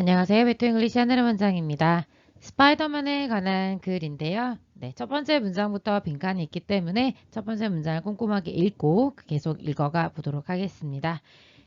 안녕하세요. 배트 잉글리시 하늘의 원장입니다. 스파이더맨에 관한 글인데요. 네, 첫 번째 문장부터 빈칸이 있기 때문에 첫 번째 문장을 꼼꼼하게 읽고 계속 읽어가 보도록 하겠습니다.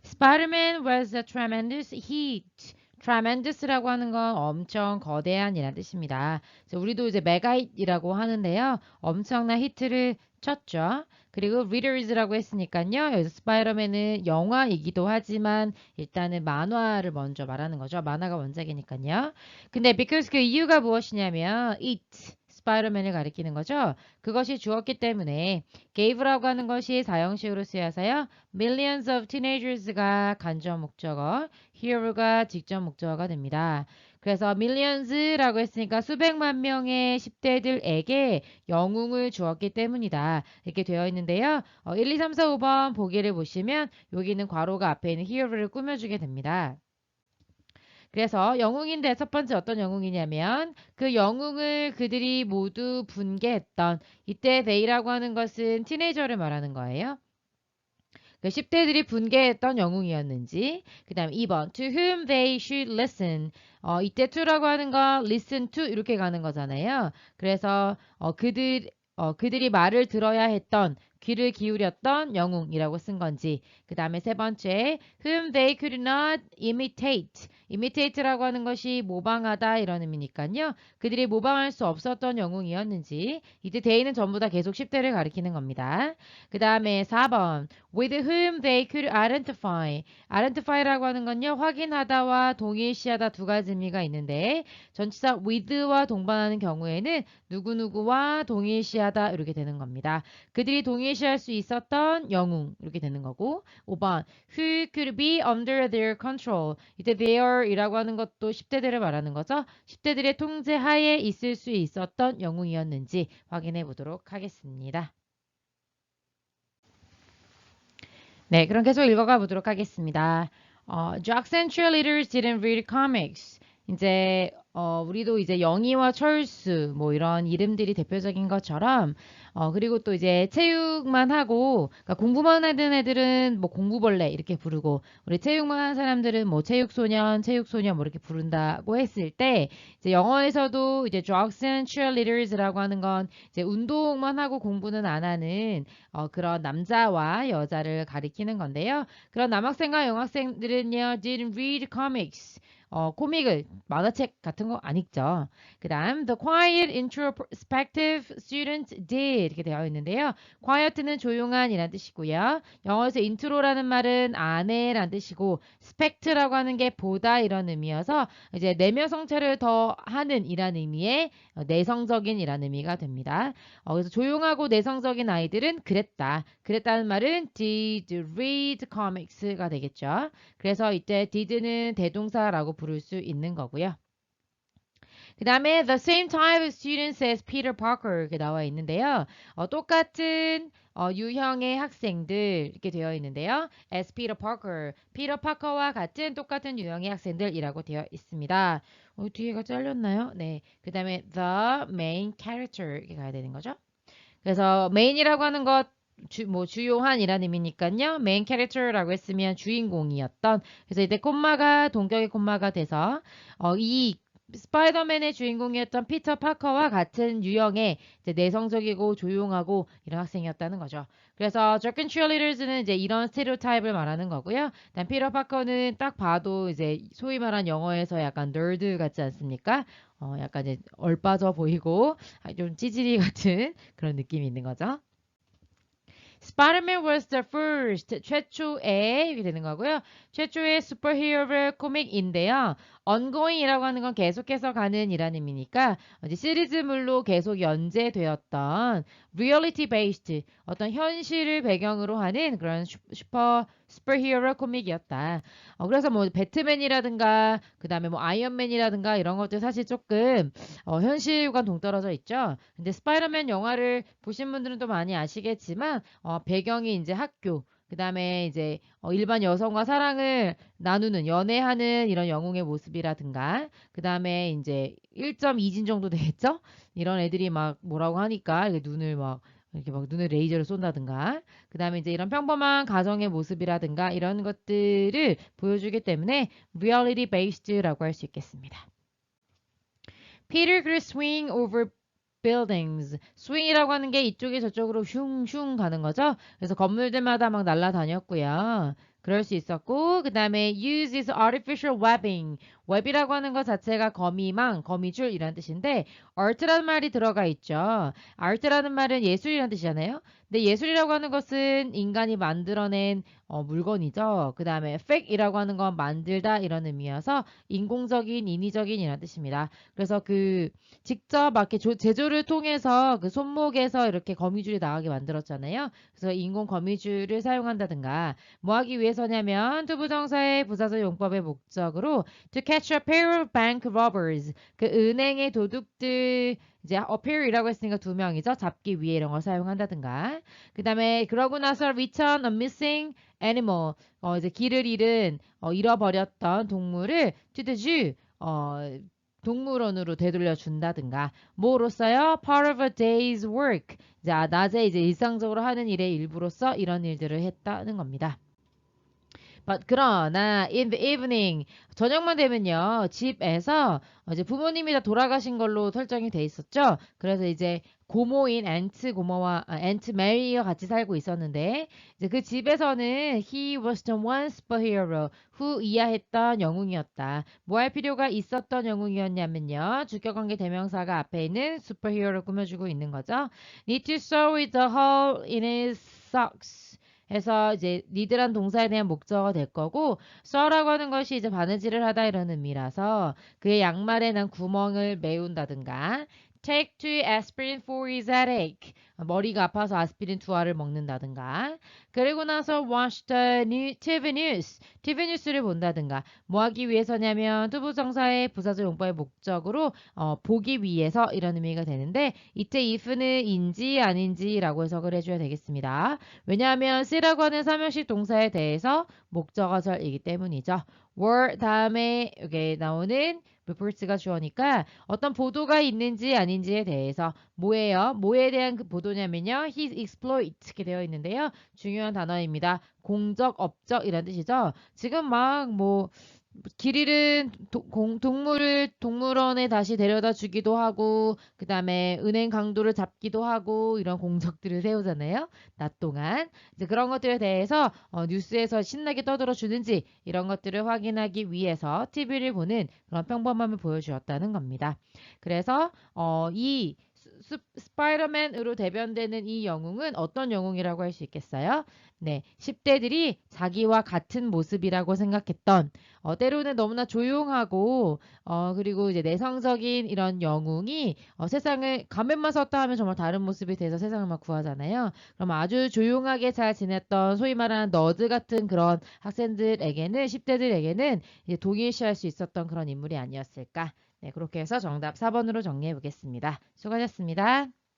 Spider-Man was a tremendous hit. tremendous라고 하는 건 엄청 거대한이라는 뜻입니다. 우리도 이제 메가히트이라고 하는데요. 엄청난 히트를 쳤죠. 그리고 readers라고 했으니까요. 여기서 스파이더맨은 영화이기도 하지만 일단은 만화를 먼저 말하는 거죠. 만화가 원작이니까요. 근데 because 그 이유가 무엇이냐면 it 스파이더맨을 가리키는 거죠. 그것이 주었기 때문에 gave라고 하는 것이 사형식으로 쓰여서요. millions of teenagers가 간접 목적어, here가 직접 목적어가 됩니다. 그래서 millions라고 했으니까 수백만 명의 10대들에게 영웅을 주었기 때문이다. 이렇게 되어 있는데요. 1, 2, 3, 4, 5번 보기를 보시면 여기는 괄호가 앞에 있는 here를 꾸며주게 됩니다. 그래서 영웅인데 첫 번째 어떤 영웅이냐면 그 영웅을 그들이 모두 분개했던 이때 they라고 하는 것은 티네이저를 말하는 거예요. 그 10대들이 분개했던 영웅이었는지 그 다음 2번 to whom they should listen 이때 to라고 하는 건 listen to 이렇게 가는 거잖아요. 그래서 그들이 말을 들어야 했던 귀를 기울였던 영웅이라고 쓴 건지 그 다음에 세 번째 whom they could not imitate imitate라고 하는 것이 모방하다 이런 의미니까요. 그들이 모방할 수 없었던 영웅이었는지 이때 they는 전부 다 계속 10대를 가리키는 겁니다. 그 다음에 4번 with whom they could identify. identify라고 하는 건요. 확인하다와 동일시하다 두 가지 의미가 있는데 전치사 with와 동반하는 경우에는 누구누구와 동일시하다 이렇게 되는 겁니다. 그들이 동일시할 수 있었던 영웅 이렇게 되는 거고 5번 who could be under their control. 이때 their이라고 하는 것도 10대들을 말하는 거죠. 10대들의 통제 하에 있을 수 있었던 영웅이었는지 확인해 보도록 하겠습니다. 네, 그럼 계속 읽어가 보도록 하겠습니다. Jocks and cheerleaders didn't read comics. 이제 우리도 이제 영희와 철수 뭐 이런 이름들이 대표적인 것처럼 그리고 또 이제 체육만 하고 그러니까 공부만 하는 애들은 뭐 공부벌레 이렇게 부르고 우리 체육만 하는 사람들은 뭐 체육소년 뭐 이렇게 부른다고 했을 때 이제 영어에서도 이제 Jocks and cheerleaders라고 하는 건 이제 운동만 하고 공부는 안 하는 그런 남자와 여자를 가리키는 건데요. 그런 남학생과 여학생들은요, didn't read comics. 코믹을 만화책 같은 거 안 읽죠. 그 다음 the quiet introspective students did 이렇게 되어 있는데요. quiet는 조용한 이란 뜻이고요. 영어에서 intro라는 말은 안에란 뜻이고 spect라고 하는 게 보다 이런 의미여서 이제 내면 성체를 더 하는 이란 의미의 내성적인 이란 의미가 됩니다. 그래서 조용하고 내성적인 아이들은 그랬다는 말은 did read comics가 되겠죠. 그래서 이때 did는 대동사라고 부를 수 있는 거고요. 그 다음에 the same type of students as Peter Parker 이렇게 나와 있는데요. 똑같은 유형의 학생들 이렇게 되어 있는데요. as Peter Parker, 피터 파커와 같은 똑같은 유형의 학생들이라고 되어 있습니다. 뒤에가 잘렸나요? 네. 그 다음에 the main character 이렇게 가야 되는 거죠. 그래서 main이라고 하는 것 주요한이라는 의미니까요. 메인 캐릭터라고 했으면 주인공이었던. 그래서 이때 콤마가 동격의 콤마가 돼서 이 스파이더맨의 주인공이었던 피터 파커와 같은 유형의 이제 내성적이고 조용하고 이런 학생이었다는 거죠. 그래서 Jock and Cheerleaders는 이제 이런 스테레오타입을 말하는 거고요. 일단 피터 파커는 딱 봐도 이제 소위 말한 영어에서 약간 널드 같지 않습니까? 약간 이제 얼빠져 보이고 좀 찌질이 같은 그런 느낌이 있는 거죠. Spider-Man was the first 최초의 이렇게 되는 거고요. 최초의 슈퍼히어로 코믹인데요. ongoing이라고 하는 건 계속해서 가는 이라는 의미니까 이제 시리즈물로 계속 연재되었던 reality based 어떤 현실을 배경으로 하는 그런 슈퍼히어로 코믹이었다. 그래서 뭐 배트맨이라든가 그다음에 뭐 아이언맨이라든가 이런 것들 사실 조금 현실과 동떨어져 있죠. 근데 스파이더맨 영화를 보신 분들은 또 많이 아시겠지만 배경이 이제 학교 그 다음에 이제 일반 여성과 사랑을 나누는 연애하는 이런 영웅의 모습이라든가 그 다음에 이제 1.2진 정도 되겠죠? 이런 애들이 막 뭐라고 하니까 이렇게 눈을 막 이렇게 막 눈에 레이저를 쏜다든가. 그 다음에 이제 이런 평범한 가정의 모습이라든가 이런 것들을 보여주기 때문에 reality based라고 할 수 있겠습니다. Peter could swing over buildings. swing이라고 하는 게 이쪽에 저쪽으로 슝슝 가는 거죠. 그래서 건물들마다 막 날아다녔고요. 그럴 수 있었고, 그 다음에 uses artificial webbing. 웹이라고 하는 것 자체가 거미망, 거미줄 이란 뜻인데 art라는 말이 들어가 있죠. art라는 말은 예술이란 뜻이잖아요. 근데 예술이라고 하는 것은 인간이 만들어낸 물건이죠. 그 다음에 fake이라고 하는 건 만들다 이런 의미여서 인공적인, 인위적인 이란 뜻입니다. 그래서 그 직접 막 이렇게 제조를 통해서 그 손목에서 이렇게 거미줄이 나가게 만들었잖아요. 그래서 인공 거미줄을 사용한다든가 뭐 하기 위해서냐면 투부정사의 부사절 용법의 목적으로 to catch a pair of bank robbers 그 은행의 도둑들 이제 appear이라고 했으니까 두 명이죠. 잡기 위해 이런 걸 사용한다든가 그 다음에 그러고 나서 return a missing animal 이제 길을 잃은 잃어버렸던 동물을 to the zoo 동물원으로 되돌려 준다든가 뭐로써요? part of a day's work 자, 낮에 이제 일상적으로 하는 일의 일부로서 이런 일들을 했다는 겁니다. But 그러나 in the evening 저녁만 되면요 집에서 이제 부모님이 다 돌아가신 걸로 설정이 돼 있었죠. 그래서 이제 고모인 앤트 고모와 앤트 메리와 같이 살고 있었는데 이제 그 집에서는 he was the one superhero 후이하했던 영웅이었다. 뭐 할 필요가 있었던 영웅이었냐면요 주격관계 대명사가 앞에 있는 superhero를 꾸며주고 있는 거죠. Need to sew with the hole in his socks. 해서 이제 니드란 동사에 대한 목적어가 될 거고 써라고 하는 것이 이제 바느질을 하다 이런 의미라서 그의 양말에 난 구멍을 메운다든가 take two aspirin for his headache 머리가 아파서 아스피린 두 알을 먹는다든가 그리고 나서 watch the TV news TV 뉴스를 본다든가 뭐 하기 위해서냐면 투부정사의 부사절 용법의 목적으로 보기 위해서 이런 의미가 되는데 이때 if는 인지 아닌지라고 해석을 해줘야 되겠습니다. 왜냐하면 쓰라고 하는 삼형식 동사에 대해서 목적어절이기 때문이죠. were 다음에 여기 나오는 reports가 주어니까 어떤 보도가 있는지 아닌지에 대해서 뭐예요? 뭐에 대한 그 보도냐면요. his exploit 이렇게 되어 있는데요. 중요한 단어입니다. 공적, 업적 이란 뜻이죠. 지금 막 뭐 길 잃은 동물을 동물원에 다시 데려다 주기도 하고 그 다음에 은행 강도를 잡기도 하고 이런 공적들을 세우잖아요. 낮 동안 이제 그런 것들에 대해서 뉴스에서 신나게 떠들어 주는지 이런 것들을 확인하기 위해서 TV를 보는 그런 평범함을 보여주었다는 겁니다. 그래서 이 스파이더맨으로 대변되는 이 영웅은 어떤 영웅이라고 할 수 있겠어요? 네, 10대들이 자기와 같은 모습이라고 생각했던 때로는 너무나 조용하고 그리고 이제 내성적인 이런 영웅이 세상을 가면만 썼다 하면 정말 다른 모습이 돼서 세상을 막 구하잖아요. 그럼 아주 조용하게 잘 지냈던 소위 말하는 너드 같은 그런 학생들에게는 10대들에게는 이제 동일시할 수 있었던 그런 인물이 아니었을까? 네, 그렇게 해서 정답 4번으로 정리해 보겠습니다. 수고하셨습니다.